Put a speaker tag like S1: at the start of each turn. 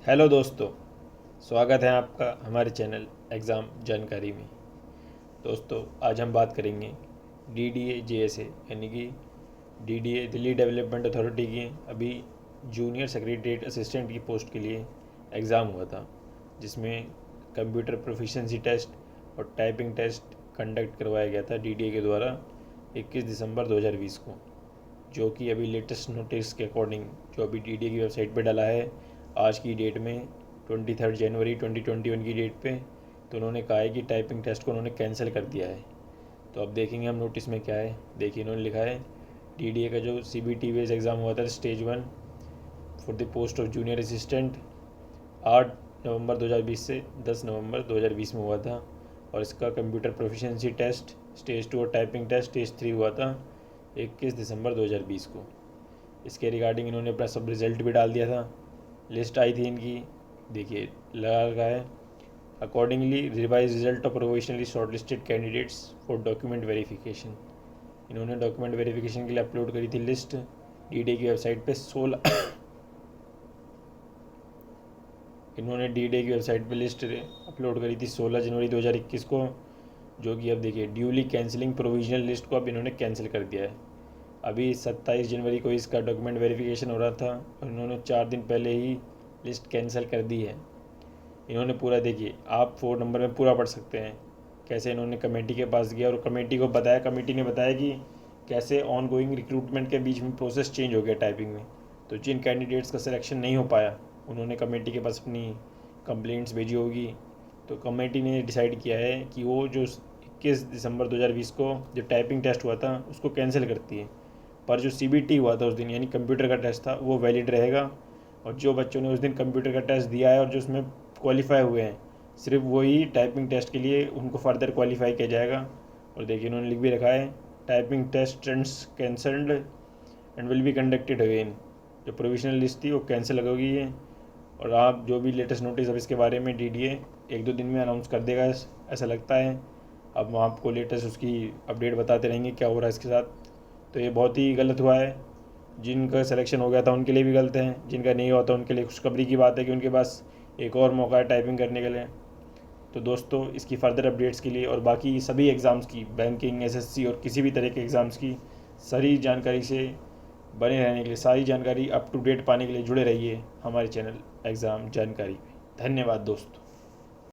S1: Hello दोस्तों, स्वागत है आपका हमारे चैनल एग्ज़ाम जानकारी में। दोस्तों, आज हम बात करेंगे DDA JSA यानी कि DDA दिल्ली डेवलपमेंट अथॉरिटी की अभी जूनियर सेक्रेटरीट असिस्टेंट की पोस्ट के लिए एग्ज़ाम हुआ था, जिसमें कंप्यूटर प्रोफिशिएंसी टेस्ट और टाइपिंग टेस्ट कंडक्ट करवाया गया था DDA के द्वारा 21 दिसंबर 2020 को, जो कि अभी लेटेस्ट नोटिस के अकॉर्डिंग जो अभी DDA की वेबसाइट पे डाला है आज की डेट में 23 जनवरी 2021 की डेट पे, तो उन्होंने कहा है कि टाइपिंग टेस्ट को उन्होंने कैंसिल कर दिया है। तो अब देखेंगे हम नोटिस में क्या है। देखिए, इन्होंने लिखा है DDA का जो CBT बेस्ड एग्ज़ाम हुआ था stage 1 for the post of junior assistant 8 नवंबर 2020 से 10 नवंबर 2020 में हुआ था, और इसका कंप्यूटर प्रोफिशिएंसी टेस्ट स्टेज 2 और टाइपिंग टेस्ट स्टेज 3 हुआ था 21 दिसंबर 2020 को। इसके रिगार्डिंग इन्होंने अपना सब रिज़ल्ट भी डाल दिया था। लिस्ट आई थी इनकी, देखिए लगा रखा है accordingly revise result of provisionally shortlisted candidates for document verification. इन्होंने डॉक्यूमेंट वेरिफिकेशन के लिए अपलोड करी थी लिस्ट DDA की वेबसाइट पे 16 इन्होंने DDA की वेबसाइट पे लिस्ट अपलोड करी थी 16 जनवरी 2021 को, जो कि अब देखिए ड्यूली कैंसिलिंग प्रोविजनल लिस्ट को अब इन्होंने कैंसिल कर दिया है। अभी 27 जनवरी को इसका डॉक्यूमेंट वेरिफिकेशन हो रहा था और इन्होंने 4 दिन पहले ही लिस्ट कैंसिल कर दी है। इन्होंने पूरा, देखिए आप 4 नंबर में पूरा पढ़ सकते हैं कैसे इन्होंने कमेटी के पास गया और कमेटी को बताया, कमेटी ने बताया कि कैसे ऑन गोइंग रिक्रूटमेंट के बीच में प्रोसेस चेंज हो गया टाइपिंग में। तो जिन कैंडिडेट्स का सिलेक्शन नहीं हो पाया उन्होंने कमेटी के पास अपनी कंप्लेंट्स भेजी होगी। तो कमेटी ने डिसाइड किया है कि वो जो 21 दिसंबर 2020 को जो टाइपिंग टेस्ट हुआ था उसको कैंसिल करती है, पर जो CBT हुआ था उस दिन यानी कंप्यूटर का टेस्ट था वो वैलिड रहेगा। और जो बच्चों ने उस दिन कंप्यूटर का टेस्ट दिया है और जो उसमें क्वालिफाई हुए हैं, सिर्फ वही टाइपिंग टेस्ट के लिए उनको फर्दर क्वालिफाई किया जाएगा। और देखिए उन्होंने लिख भी रखा है typing test trends cancelled and will be conducted again. जो प्रोविजनल लिस्ट थी वो कैंसिल हो गई है, और आप जो भी लेटेस्ट नोटिस अब इसके बारे में DDA 1-2 दिन में अनाउंस कर देगा ऐसा लगता है। अब हम आपको लेटेस्ट उसकी अपडेट बताते रहेंगे क्या हो रहा है इसके साथ। तो ये बहुत ही गलत हुआ है। जिनका सिलेक्शन हो गया था उनके लिए भी गलत है, जिनका नहीं हुआ था उनके लिए खुशखबरी की बात है कि उनके पास एक और मौका है टाइपिंग करने के लिए। तो दोस्तों, इसकी फ़र्दर अपडेट्स के लिए और बाकी सभी एग्ज़ाम्स की, बैंकिंग, SSC और किसी भी तरह के एग्ज़ाम्स की सारी जानकारी से बने रहने के लिए, सारी जानकारी अप टू डेट पाने के लिए जुड़े रहिए हमारे चैनल एग्ज़ाम जानकारी में। धन्यवाद दोस्तों।